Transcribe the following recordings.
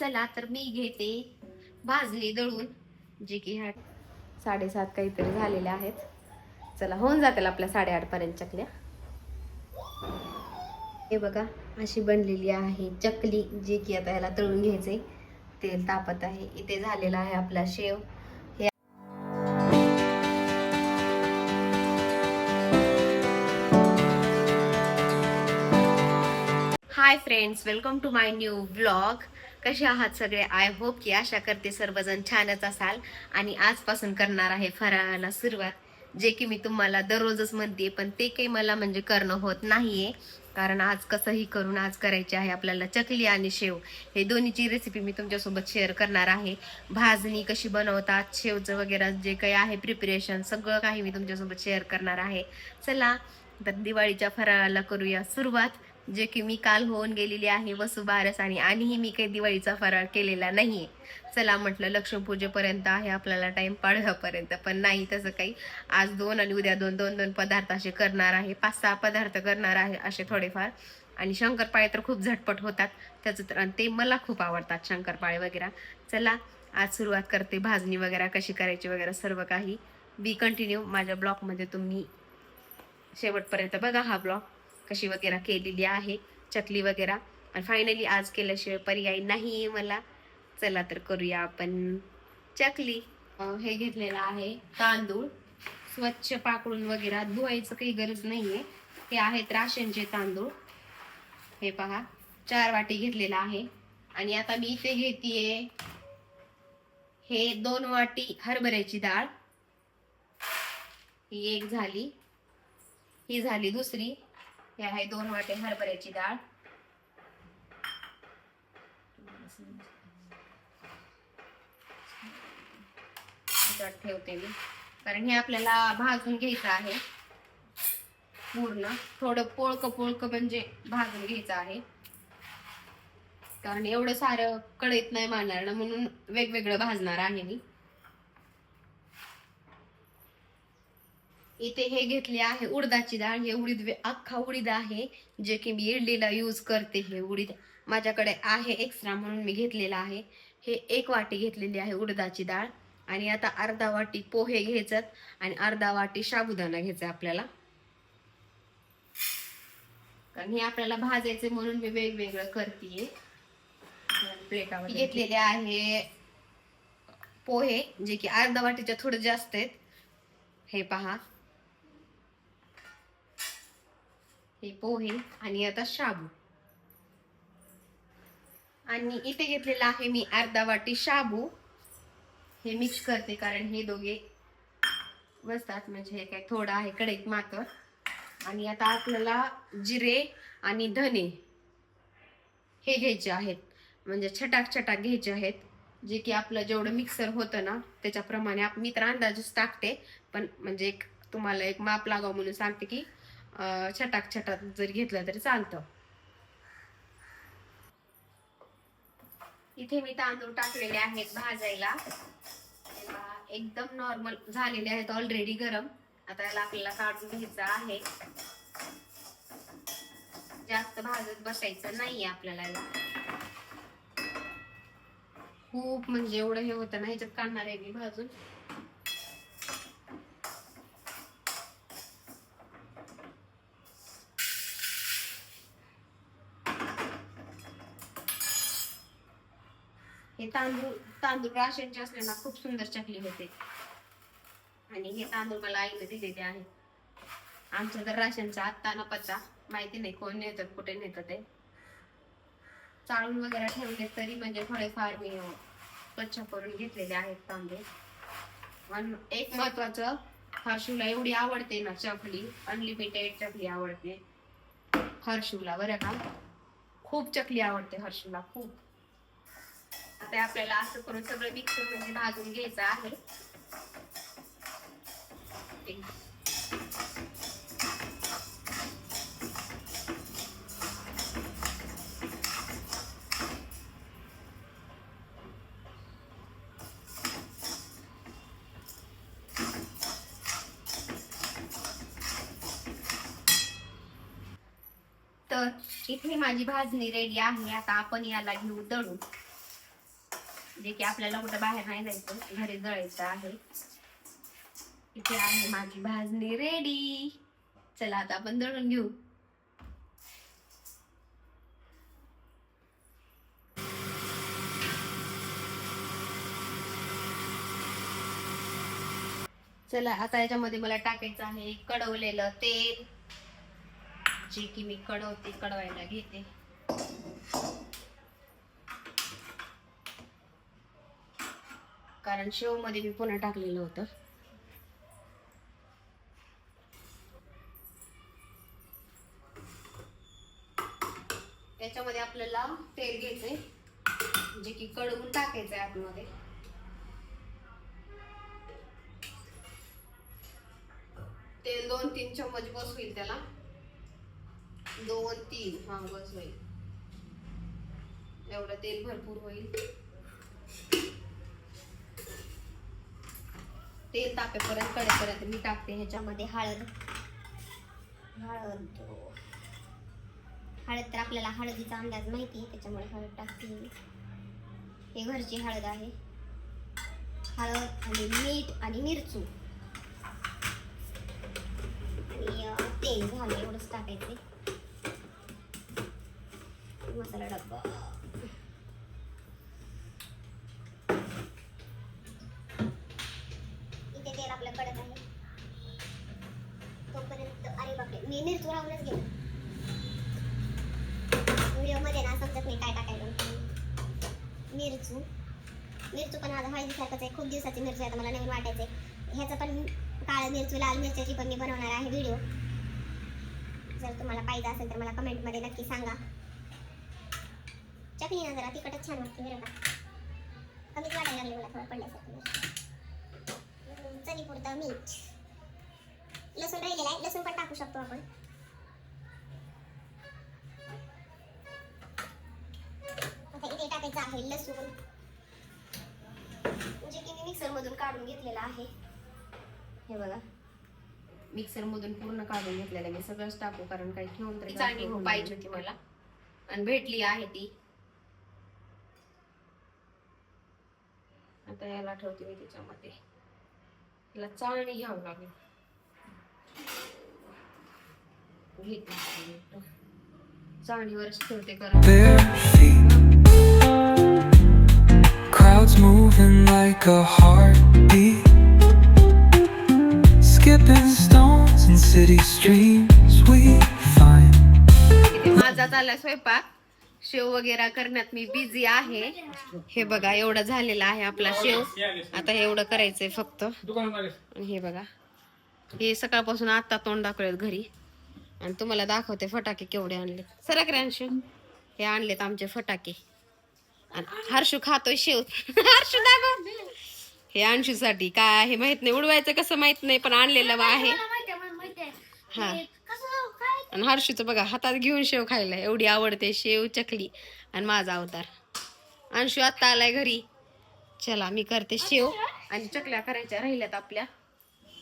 चला तर मी घेते भाजणी दळून, जे की ह्या 7:30 काहीतरी झालेल्या आहेत. चला होऊन जातील आपल्या 8:30 पर्यंत चकल्या. हे बघा अशी बनलेली आहे चकली, जे की आता ह्याला तळून घ्यायचे. तेल तापत आहे. इथे झालेला आहे आपला शेव. Hi friends, welcome to my new vlog. कसे आहात सगळे? आय होप की आशा करते सर्वजण छानच असाल. आणि आजपासून करणार आहे फराळाला सुरुवात, जे की मी तुम्हाला दररोजच म्हणते, पण ते काही मला म्हणजे करणं होत नाहीये. कारण आज कसंही करून आज करायची आहे आपल्याला चकली आणि शेव. हे दोन्हीची रेसिपी मी तुमच्यासोबत शेअर करणार आहे. भाजणी कशी बनवतात, शेवचं वगैरे जे काही आहे प्रिपरेशन, सगळं काही मी तुमच्यासोबत शेअर करणार आहे. चला तर दिवाळीच्या फराळाला करूया सुरुवात, जे की मी काल होऊन गेलेली आहे वसुबारस, आणि मी काही दिवाळीचा फराळ केलेला नाहीये. चला म्हटलं लक्ष्मीपूजेपर्यंत आहे आपल्याला टाइम, पाडव्यापर्यंत पण नाही तसं काही. आज 2 आणि उद्या 2, 2 पदार्थ असे करणार आहे. 5-6 पदार्थ करणार आहे असे थोडेफार. आणि शंकरपाळे तर खूप झटपट होतात त्याचं तर, आणि ते मला खूप आवडतात शंकरपाळे वगैरे. चला आज सुरुवात करते. भाजणी वगैरे कशी करायची वगैरे सर्व काही बी कंटिन्यू माझ्या ब्लॉगमध्ये तुम्ही शेवटपर्यंत बघा हा ब्लॉग, कशी वगैरे केलेली आहे चकली वगैरे. आणि फायनली आज केल्याशिवाय पर्याय नाही मला. चला तर करूया आपण चकली. हे घेतलेलं आहे तांदूळ, स्वच्छ पाकडून वगैरे धुवायचं काही गरज नाहीये. हे आहेत राशनचे तांदूळ. हे पहा 4 वाटी घेतलेला आहे. आणि आता मी इथे घेतेय हे 2 वाटी हरभऱ्याची डाळ. ही एक झाली, ही झाली दुसरी. हे आहे 2 वाटे हरभऱ्याची डाळ. ठेवते मी, कारण हे आपल्याला भाजून घ्यायचं आहे पूर्ण. थोडं पोळक म्हणजे भाजून घ्यायचं आहे, कारण एवढं सारं कढईत नाही मारणार ना, म्हणून वेगवेगळं भाजणार आहे मी. इथे हे घेतले आहे उडदाची डाळ. हे अख्खा उडीद आहे, जे की मी इडलीला यूज करते. हे उडीद माझ्याकडे आहे एक्स्ट्रा म्हणून मी घेतलेला आहे. हे 1 वाटी घेतलेली आहे उडदाची डाळ. आणि आता अर्धा वाटी पोहे घ्यायचं आणि अर्धा वाटी साबुदाणा घ्यायचा आपल्याला, कारण हे आपल्याला भाजायचे म्हणून मी वेगवेगळं करतेय. प्लेटावर घेतलेले आहे पोहे, जे की अर्धा वाटीच्या थोडं जास्त आहेत. हे पहा, हे पोहे आणि आता शाबू. आणि इथे घेतलेला आहे मी अर्धा वाटी शाबू. हे मिक्स करते, कारण हे दोघे बसतात, म्हणजे हे काय थोडं आहे कढईत मात्र. आणि आता आपल्याला जिरे आणि धने हे घ्यायचे आहेत, म्हणजे छटाक छटाक घ्यायचे आहेत, जे की आपलं जेवढं मिक्सर होतं ना त्याच्याप्रमाणे. मी तर अंदाजच टाकते, पण म्हणजे एक तुम्हाला एक माप लागावं म्हणून सांगते की छटाक छटाक जर घेतलं तरी चालतं. इथे मी तांदूळ टाकलेले आहेत भाजायला. एकदम नॉर्मल झालेले आहेत, ऑलरेडी गरम. आता याला आपल्याला काढून घ्यायचं आहे. जास्त भाजत बसायचं नाहीये आपल्याला. खूप म्हणजे एवढं हे होतं ना, ह्याच्यात काढणार आहे मी भाजून. हे तांदूळ राशनचे असले ना खूप सुंदर चकली होते. आणि हे तांदूळ मला आईने दिलेले आहे. आमच्या तर राशनचा आत्ता ना पत्ता माहिती नाही, कोण नेतात कुठे नेतात ते. चाळून वगैरे ठेवले तरी म्हणजे थोडेफार मी स्वच्छ करून घेतलेले आहेत तांदूळ. आणि एक महत्वाचं, हर्षूला एवढी आवडते ना चकली, अनलिमिटेड चकली आवडते हर्षूला, बरं का. खूप चकली आवडते हर्षूला, खूप. आता आपल्याला असं करून सगळं मिक्सर म्हणजे भाजून घ्यायचं आहे. तर इथे माझी भाजणी रेडी आहे. आता आपण याला घेऊ दळून. जे की आपल्याला कुठं बाहेर नाही जायचं, घरी जळायचं आहे. इथे आहे माझी भाजणी रेडी. चला आता आपण दळून घेऊ. चला आता याच्यामध्ये मला टाकायचं आहे कडवलेलं तेल, जे की मी कडवायला घेते. कारण शेव मध्ये मी पुन्हा टाकलेलं होतं. त्याच्यामध्ये आपल्याला तेल घ्यायचंय, जे की कडवून टाकायचंय आतमध्ये. तेल 2-3 चम्मच बस होईल त्याला. 2-3 हा बस होईल. एवढं तेल भरपूर होईल. तेल तापेपर्यंत कडेपर्यंत मी टाकते ह्याच्यामध्ये हळद. हळद तर आपल्याला हळदीचा अंदाज माहिती आहे, त्याच्यामुळे हळद टाकते. हे घरची हळद आहे. हळद आणि मीठ आणि मिरचू आणि तेल झालं एवढंच टाकायचे. मसाला डब्बा. इथे तेल आपलं कडक आहे तोपर्यंत. अरे बापरे, मी मिरचू राहूनच गेलो. व्हिडिओ मध्ये ना समजत नाही काय टाकायचं. मिरचू पण आज हळदीसारखंच आहे. खूप दिवसाची मिरची आता मला नवीन वाटायचंय. ह्याचं पण काळा मिरचू लाल मिरच्याची पण मी बनवणार आहे व्हिडिओ. जर तुम्हाला पाहिजे असेल तर मला कमेंट मध्ये नक्की सांगा. चटणी ना जरा तिखटच छान वाटते बरं का. कमीच वाटायला लागले मला थोडं पडल्यासारखं. चवीपुरतं मीठ. लसूण राहिलेला आहे, लसूण पण टाकू शकतो आपण. आता इथे टाकायचं आहे लसूण, जे की मी मिक्सर मधून काढून घेतलेला आहे. हे बघा, मिक्सर मधून पूर्ण काढून घेतलेलं आहे. मी सगळंच टाकू कारण काही ठेवून तरी चांगली पाहिजे होती मला, आणि भेटली आहे ती. आता याला ठेवते मी त्याच्यामध्ये. याला चाळणी घ्यावं लागेल. चाळणीवरच ठेवते कारण crowds moving like a heartbeat, skipping stones in city streets we find. माझा चालला स्वयंपाक. शेव वगैरे करण्यात मी बिझी आहे. हे बघा एवढं झालेलं आहे आपला शेव. आता हे एवढं करायचंय फक्त. हे बघा, हे सकाळपासून आता तोंड दाखवलेत घरी, आणि तुम्हाला दाखवते फटाके केवढे आणले. सरक अंशू, हे आणलेत आमचे फटाके. आणि हर्षू खातोय शेव. हर्षू दाखव. हे अंशूसाठी काय आहे माहित नाही, उडवायचं कसं माहित नाही, पण आणलेलं आहे. हा, आणि हर्षूचं बघा हातात घेऊन शेव खायला एवढी आवडते शेव चकली. आणि माझा अवतार अंशू आता आलाय घरी. चला मी करते शेव, आणि चकल्या करायच्या राहिल्यात आपल्या,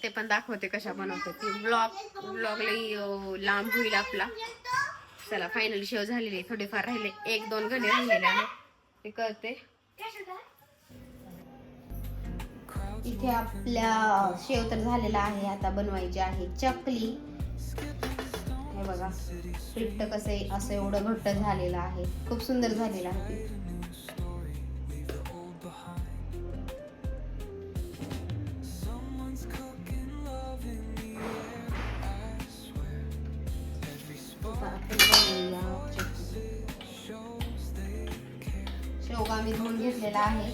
ते पण दाखवते कशा बनवते. ती ब्लॉग लई लांब होईल आपला. चला फायनली शेव झालेली. थोडेफार राहिले, 1-2 गणे राहिलेले आहे, ते करते. इथे आपल्या शेव तर झालेला आहे. आता बनवायची आहे चकली. हे बघा पीठ कसं आहे, असं एवढं घट्ट झालेलं आहे, खूप सुंदर झालेलं आहे. शेवगा मी धुवून घेतलेला आहे.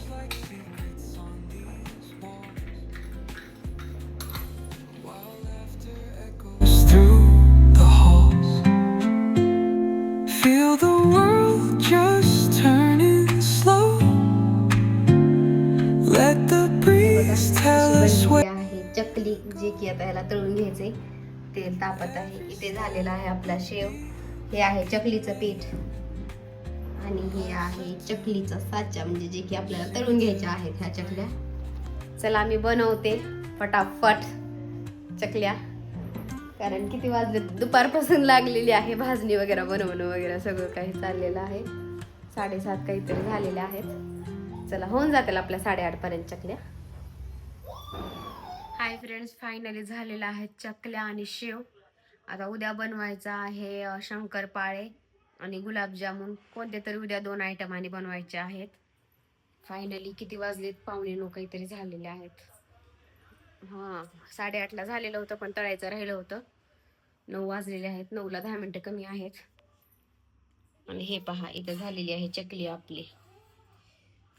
Feel the world just turning slow. Let the breeze tell us what. चकली, जे की आता याला तळून घ्यायचे. तेल तापत आहे. इथे झालेला आहे आपला शेव. हे आहे चकलीचं पीठ, आणि हे आहे चकलीचा साचा, म्हणजे जे की आपल्याला तळून घ्यायच्या आहेत ह्या चकल्या. चला मी बनवते फटाफट चकल्या, कारण किती वाजले, दुपारपासून लागलेली आहे भाजणी वगैरे बनवणं वगैरे सगळं काही चाललेलं आहे. 7:30 काहीतरी झालेले आहेत. चला होऊन जातील आपल्या 8:30 पर्यंत चकल्या. हाय फ्रेंड्स, फायनली झालेल्या आहेत चकल्या आणि शेव. आता उद्या बनवायचा आहे शंकरपाळे आणि गुलाबजामुन. कोणते तरी उद्या 2 आयटम आणि बनवायचे आहेत. फायनली किती वाजलेत, 9:45 काहीतरी झालेले आहेत. हां, 8:30ला झालेलं होतं पण तळायचं राहिलं होतं. 9 वाजलेले आहेत. 9ला 10 मिनिटं कमी आहेत. आणि हे पहा, इथं झालेली आहे चकली आपली.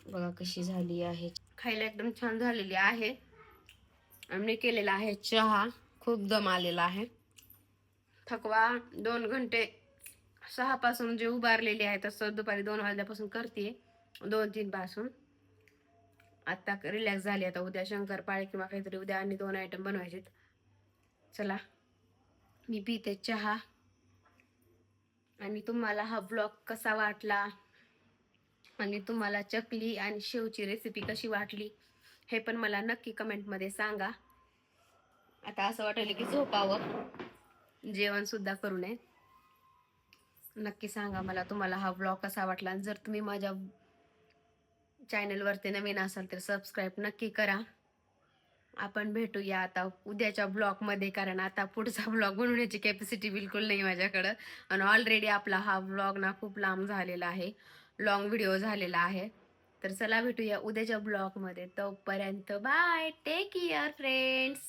बघा कशी झाली आहे. खायला एकदम छान झालेली आहे. आम्ही केलेला आहे चहा. खूप दम आलेला आहे. थकवा 2 घंटे 6 पासून जे उभारलेले आहे तसं दुपारी 2 वाजल्यापासून करते. 2-3 पासून आता रिलॅक्स झाली. आता उद्या शंकरपाळे किंवा काहीतरी उद्या आणि 2 आयटम बनवायचे. चला मी पिते चहा. आणि तुम्हाला हा ब्लॉग कसा वाटला आणि तुम्हाला चकली आणि शेवची रेसिपी कशी वाटली हे पण मला नक्की कमेंटमध्ये सांगा. आता असं वाटलं की झोपावं, जेवण सुद्धा करू नये. नक्की सांगा मला तुम्हाला हा ब्लॉग कसा वाटला. जर तुम्ही माझ्या चॅनलवरती नवीन असाल तर सबस्क्राईब नक्की करा. आपण भेटूया आता उद्याच्या ब्लॉगमध्ये, कारण आता पुढचा ब्लॉग बनवण्याची कॅपॅसिटी बिलकुल नाही माझ्याकडं. आणि ऑलरेडी आपला हा ब्लॉग ना खूप लांब झालेला आहे, लॉंग व्हिडिओ झालेला आहे. तर चला भेटूया उद्याच्या ब्लॉगमध्ये. तोपर्यंत बाय, टेक केअर फ्रेंड्स.